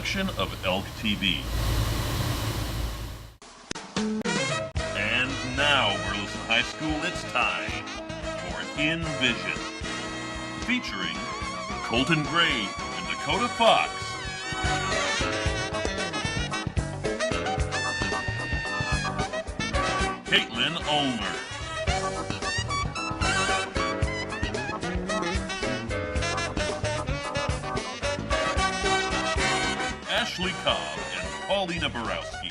production of ElkTV. And now, Burleson High School, it's time for inVision, featuring Colton Gray and Dakota Fox. Caitlin Ulmer. Ashley Cobb and Paulina Borowski.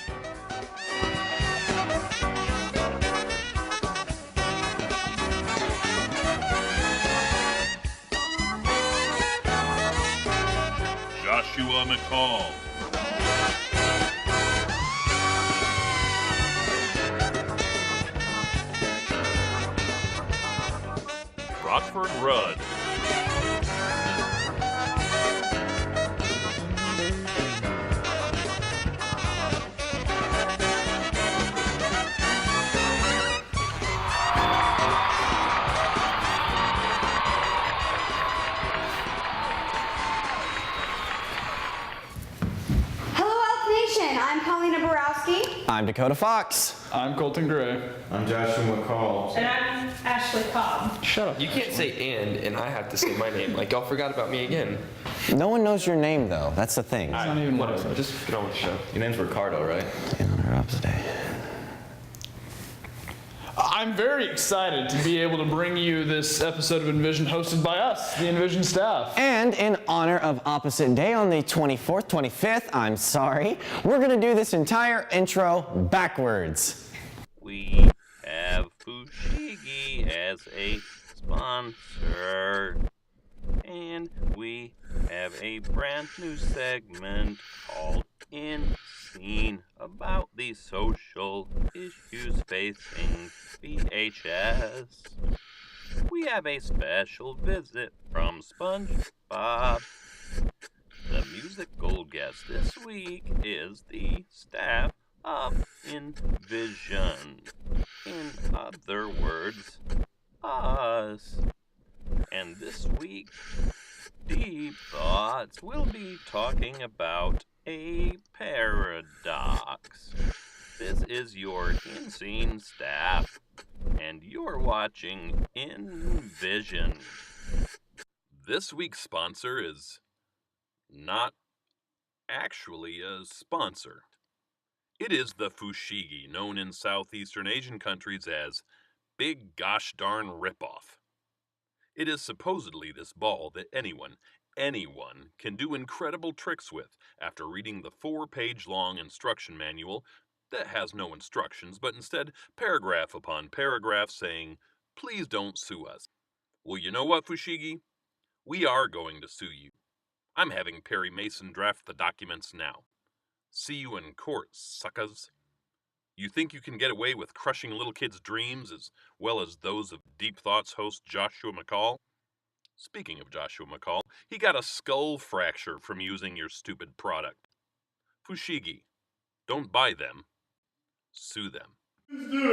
Joshua McCall. Rockford Rudd. I'm Dakota Fox. I'm Colton Gray. I'm Joshua McCall. And I'm Ashley Cobb. Shut up. You can't say and I have to say my name. Like, y'all forgot about me again. No one knows your name, though. That's the thing. It's not even Whatever. Just get on with the show. Your name's Ricardo, right? In honor of Opposite Day. I'm very excited to be able to bring you this episode of inVision hosted by us, the inVision staff. And in honor of Opposite Day on the 24th, 25th, we're going to do this entire intro backwards. We have Fushigi as a sponsor. And we have a brand new segment called inScene about the social issues facing VHS. We have a special visit from SpongeBob. The musical guest this week is the staff of inVision. In other words, us. And this week, Deep Thoughts will be talking about a paradox. This is your inScene staff, and you're watching inVision. This week's sponsor is not actually a sponsor. It is the Fushigi, known in Southeastern Asian countries as Big Gosh Darn Ripoff. It is supposedly this ball that anyone can do incredible tricks with after reading the 4-page long instruction manual that has no instructions, but instead paragraph upon paragraph saying, "Please don't sue us." Well, you know what, Fushigi? We are going to sue you. I'm having Perry Mason draft the documents now. See you in court, suckers. You think you can get away with crushing little kids' dreams as well as those of Deep Thoughts host Joshua McCall? Speaking of Joshua McCall, he got a skull fracture from using your stupid product. Fushigi, don't buy them. Sue them. Let's do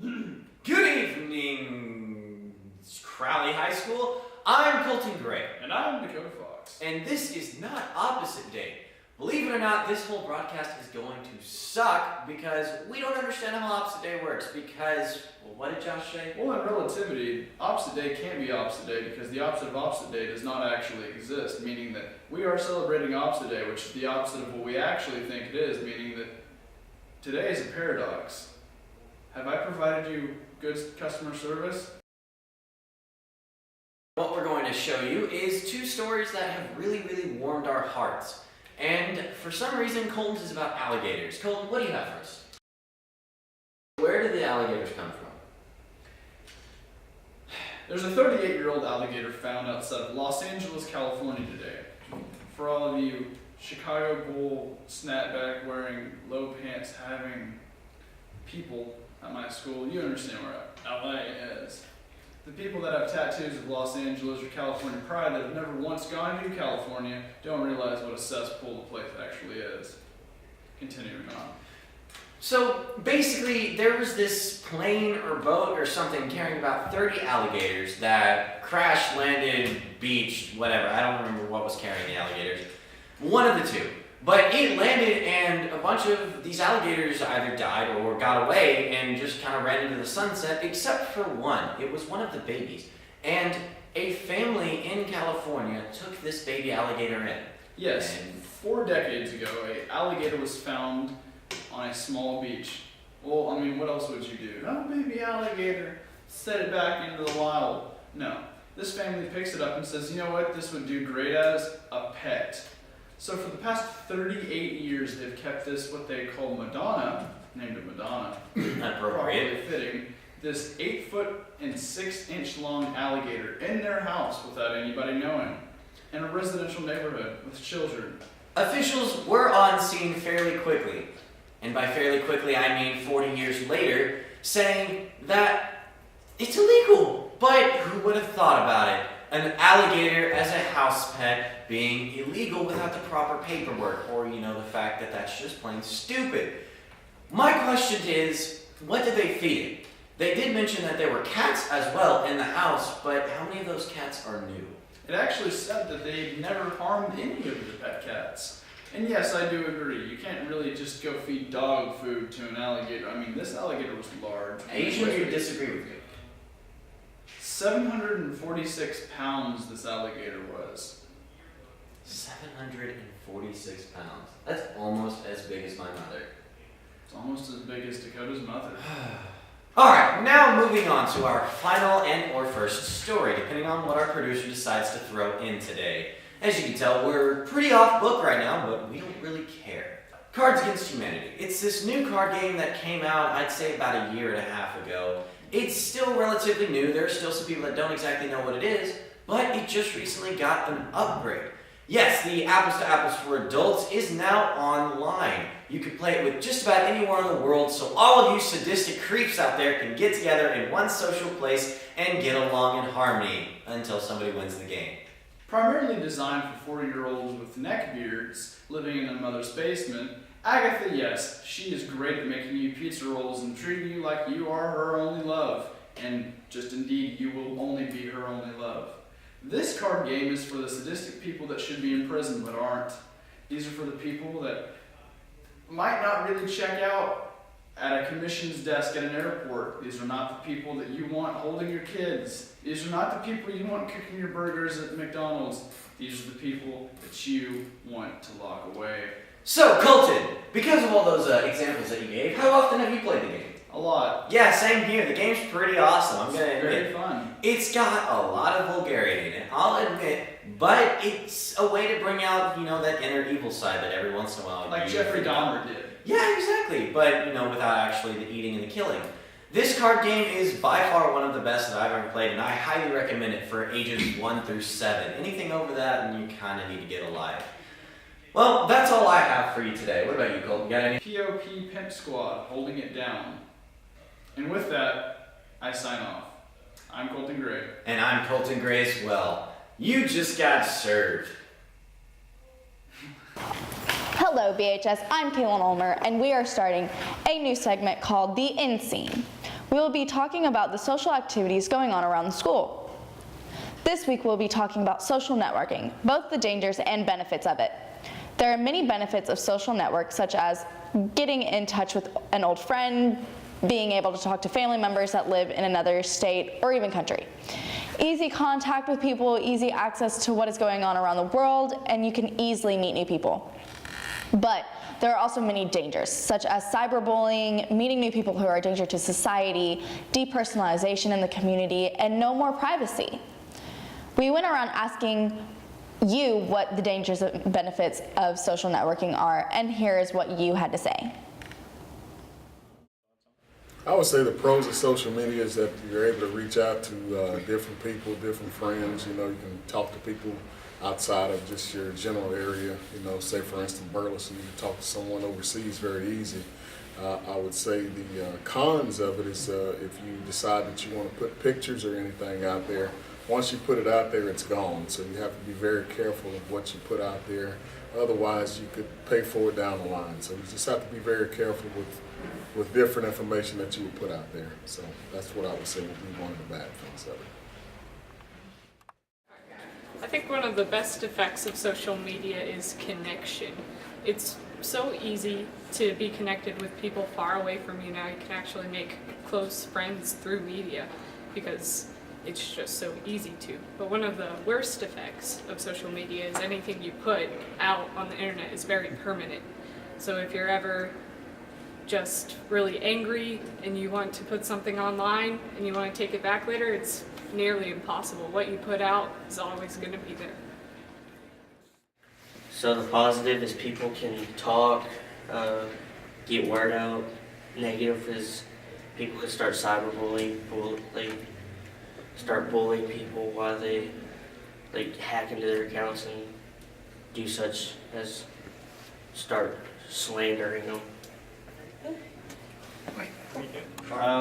it. Good evening, Crowley High School. I'm Colton Gray. And I'm Dakota Fox. And this is not Opposite Day. Believe it or not, this whole broadcast is going to suck because we don't understand how Opposite Day works because, well, what did Josh say? Well, in relativity, Opposite Day can't be Opposite Day because the opposite of Opposite Day does not actually exist, meaning that we are celebrating Opposite Day, which is the opposite of what we actually think it is, meaning that today is a paradox. Have I provided you good customer service? What we're going to show you is 2 stories that have really, really warmed our hearts. And for some reason, Colton's is about alligators. Colton, what do you have for us? Where did the alligators come from? There's a 38-year-old alligator found outside of Los Angeles, California today. For all of you Chicago Bull snapback wearing low pants having people at my school, you understand where LA is. The people that have tattoos of Los Angeles or California pride that have never once gone to California don't realize what a cesspool the place actually is. Continuing on. So basically, there was this plane or boat or something carrying about 30 alligators that crash landed, beached, whatever. I don't remember what was carrying the alligators. One of the two. But it landed and a bunch of these alligators either died or got away and just kind of ran into the sunset, except for one. It was one of the babies. And a family in California took this baby alligator in. Yes, And 4 decades ago, an alligator was found on a small beach. Well, I mean, what else would you do? Oh, baby alligator, set it back into the wild. No, this family picks it up and says, you know what, this would do great as a pet. So for the past 38 years, they've kept this, what they call Madonna, named it Madonna, probably fitting, this 8-foot and 6-inch long alligator in their house without anybody knowing, in a residential neighborhood with children. officials were on scene fairly quickly, and by fairly quickly I mean 40 years later, saying that it's illegal. But who would have thought about it? An alligator as a house pet being illegal without the proper paperwork, or the fact that that's just plain stupid. My question is, what did they feed it? They did mention that there were cats as well in the house, but how many of those cats are new? It actually said that they'd never harmed any of the pet cats. And yes, I do agree. You can't really just go feed dog food to an alligator. I mean, this alligator was large. Asians would disagree with you. 746 pounds this alligator was. 746 pounds. That's almost as big as my mother. It's almost as big as Dakota's mother. Alright, now moving on to our final and or first story, depending on what our producer decides to throw in today. As you can tell, we're pretty off book right now, but we don't really care. Cards Against Humanity. It's this new card game that came out, I'd say about a year and a half ago. It's still relatively new. There are still some people that don't exactly know what it is, but it just recently got an upgrade. Yes, the Apples to Apples for Adults is now online. You can play it with just about anyone in the world, so all of you sadistic creeps out there can get together in one social place and get along in harmony until somebody wins the game. Primarily designed for 40-year-olds with neckbeards living in their mother's basement, Agatha, yes, she is great at making you pizza rolls and treating you like you are her only love. And just indeed, you will only be her only love. This card game is for the sadistic people that should be in prison but aren't. These are for the people that might not really check out at a commission's desk at an airport. These are not the people that you want holding your kids. These are not the people you want cooking your burgers at McDonald's. These are the people that you want to lock away. So, Colton, because of all those examples that you gave, how often have you played the game? A lot. Yeah, same here. The game's pretty awesome, I'm gonna admit. Very fun. It's got a lot of vulgarity in it, I'll admit, but it's a way to bring out, that inner evil side that every once in a while Like you Jeffrey forget. Dahmer did. Yeah, exactly, but, without actually the eating and the killing. This card game is by far one of the best that I've ever played, and I highly recommend it for ages 1 through 7. Anything over that, and you kind of need to get alive. Well, that's all I have for you today. What about you, Colton? You got any? POP Pimp Squad, holding it down. And with that, I sign off. I'm Colton Gray. And I'm Colton Gray as well. You just got served. Hello BHS, I'm Kaylin Ulmer, and we are starting a new segment called the inScene. We will be talking about the social activities going on around the school. This week we'll be talking about social networking, both the dangers and benefits of it. There are many benefits of social networks, such as getting in touch with an old friend, being able to talk to family members that live in another state or even country. Easy contact with people, easy access to what is going on around the world, and you can easily meet new people. But there are also many dangers, such as cyberbullying, meeting new people who are a danger to society, depersonalization in the community, and no more privacy. We went around asking you what the dangers and benefits of social networking are, and here is what you had to say. I would say the pros of social media is that you're able to reach out to different people, different friends. You can talk to people outside of just your general area. Say for instance Burleson, you can talk to someone overseas very easy. I would say the cons of it is if you decide that you want to put pictures or anything out there, once you put it out there, it's gone. So you have to be very careful of what you put out there. Otherwise, you could pay for it down the line. So you just have to be very careful with different information that you would put out there. So that's what I would say would be one of the bad things of it. I think one of the best effects of social media is connection. It's so easy to be connected with people far away from you now. You can actually make close friends through media because it's just so easy to. But one of the worst effects of social media is anything you put out on the internet is very permanent. So if you're ever just really angry and you want to put something online and you want to take it back later, it's nearly impossible. What you put out is always going to be there. So the positive is people can talk, get word out. Negative is people can start cyberbullying, start bullying people while they hack into their accounts and do such as start slandering them.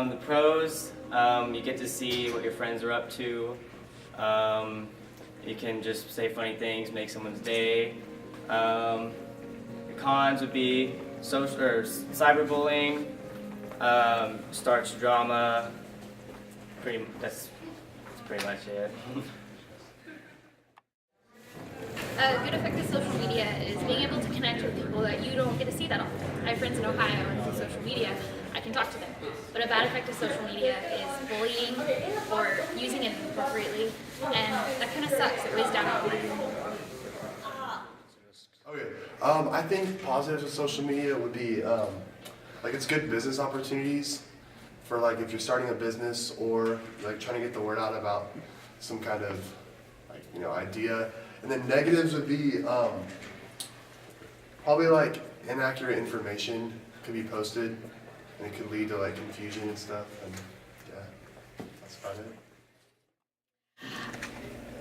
The pros, you get to see what your friends are up to. You can just say funny things, make someone's day. The cons would be cyberbullying, starts drama. That's pretty much it. A good effect of social media is being able to connect with people that you don't get to see that often. I have friends in Ohio, and through social media, I can talk to them. But a bad effect of social media is bullying or using it inappropriately, and that kind of sucks. It weighs down on people. Okay, I think positives of social media would be like it's good business opportunities for like if you're starting a business or like trying to get the word out about some kind of idea. And then negatives would be probably like inaccurate information could be posted and it could lead to like confusion and stuff. And yeah, that's about it.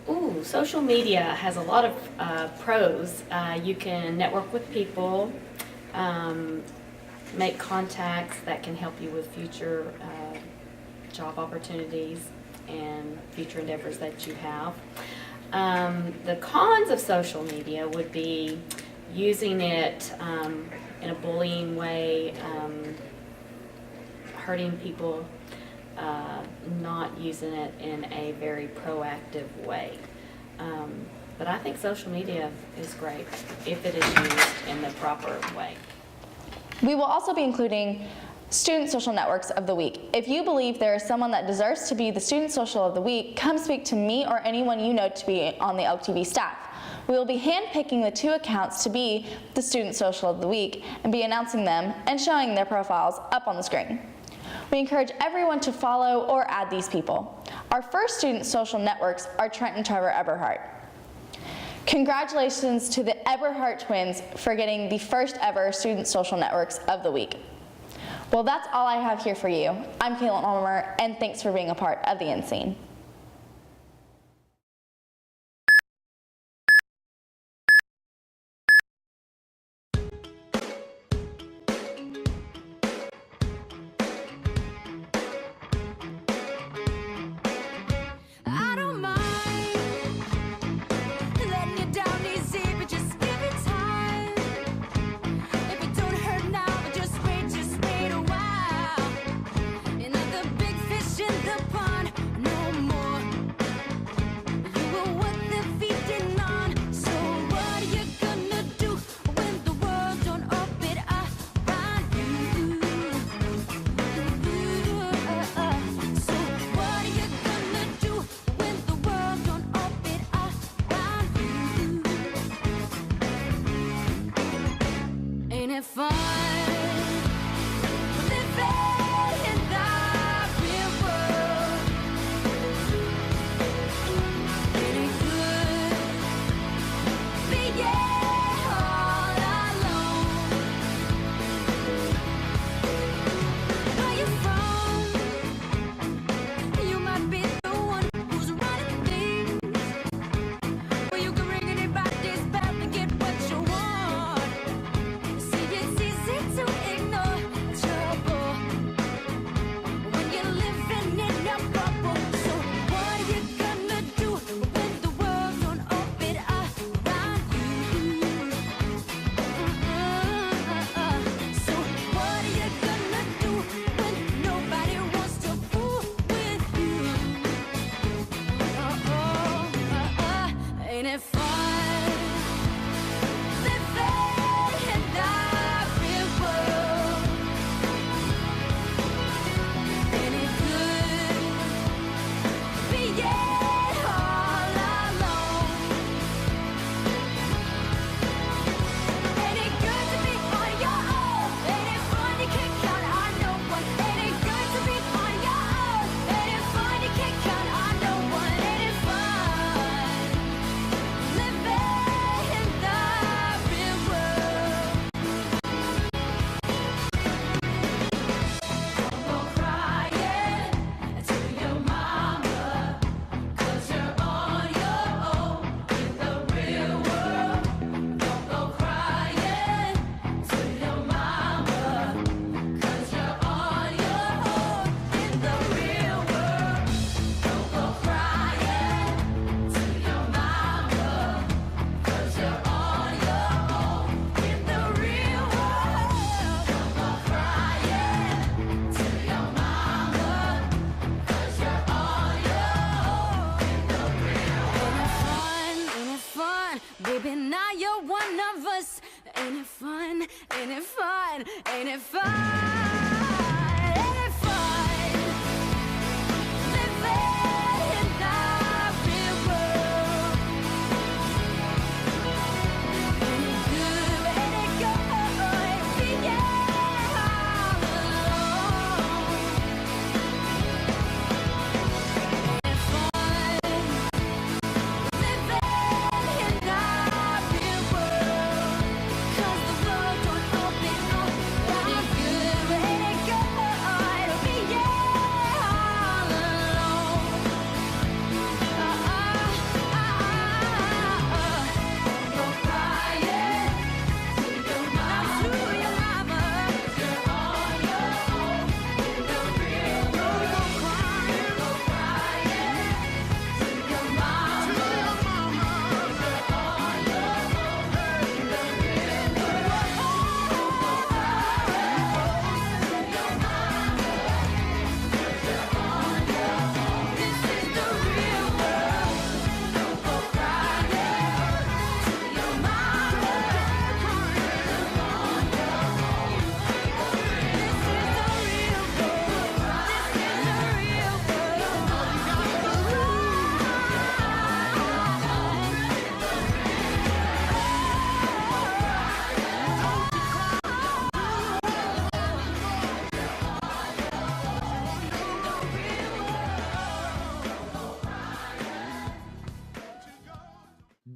Ooh, social media has a lot of pros. You can network with people, make contacts that can help you with future job opportunities and future endeavors that you have. The cons of social media would be using it in a bullying way, hurting people, not using it in a very proactive way. But I think social media is great if it is used in the proper way. We will also be including Student Social Networks of the Week. If you believe there is someone that deserves to be the Student Social of the Week, come speak to me or anyone you know to be on the ElkTV staff. We will be handpicking the 2 accounts to be the Student Social of the Week and be announcing them and showing their profiles up on the screen. We encourage everyone to follow or add these people. Our first Student Social Networks are Trent and Trevor Eberhardt. Congratulations to the Eberhardt twins for getting the first ever Student Social Networks of the Week. Well, that's all I have here for you. I'm Caitlin Ulmer, and thanks for being a part of the inScene. No us. Ain't it fun? Ain't it fun? Ain't it fun?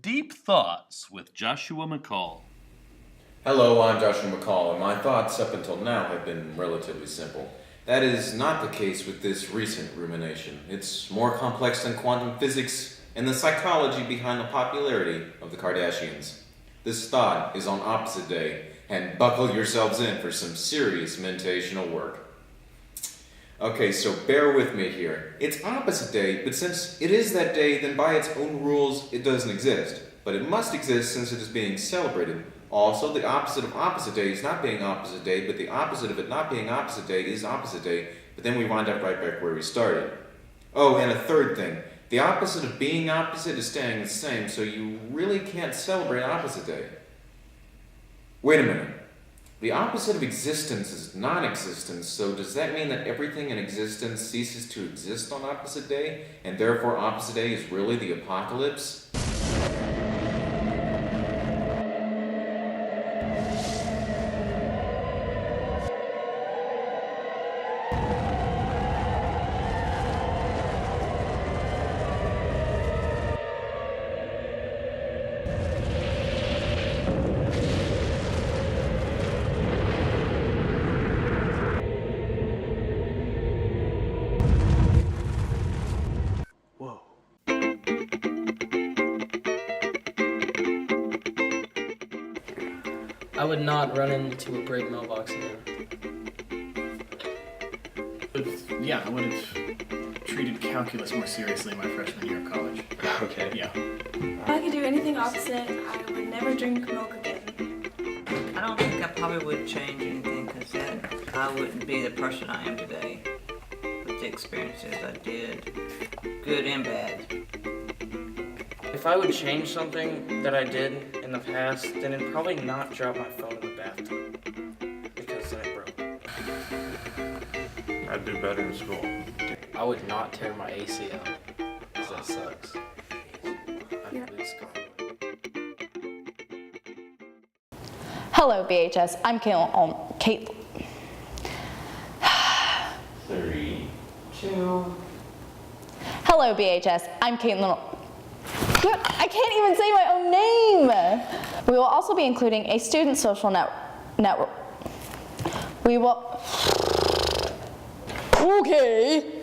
Deep Thoughts with Joshua McCall. Hello, I'm Joshua McCall, and my thoughts up until now have been relatively simple. That is not the case with this recent rumination. It's more complex than quantum physics and the psychology behind the popularity of the Kardashians. This thought is on opposite day, and buckle yourselves in for some serious mentational work. Okay, so bear with me here. It's opposite day, but since it is that day, then by its own rules, it doesn't exist. But it must exist since it is being celebrated. Also, the opposite of opposite day is not being opposite day, but the opposite of it not being opposite day is opposite day, but then we wind up right back where we started. Oh, and a third thing. The opposite of being opposite is staying the same, so you really can't celebrate opposite day. Wait a minute. The opposite of existence is non-existence, so does that mean that everything in existence ceases to exist on opposite day, and therefore opposite day is really the apocalypse? I would not run into a break mailbox again. Yeah, I would have treated calculus more seriously in my freshman year of college. Okay. Yeah. If I could do anything opposite, I would never drink milk again. I don't think I probably would change anything because then I wouldn't be the person I am today with the experiences I did, good and bad. If I would change something that I did in the past, then it'd probably not drop my phone in the bathtub because then it broke. I'd do better in school. I would not tear my ACL because that sucks. I'd really scar. Hello, BHS. I'm Kate. 3, 2. Hello, BHS. I'm Caitlin. I can't even say my own name. We will also be including a student social network. We will. Okay.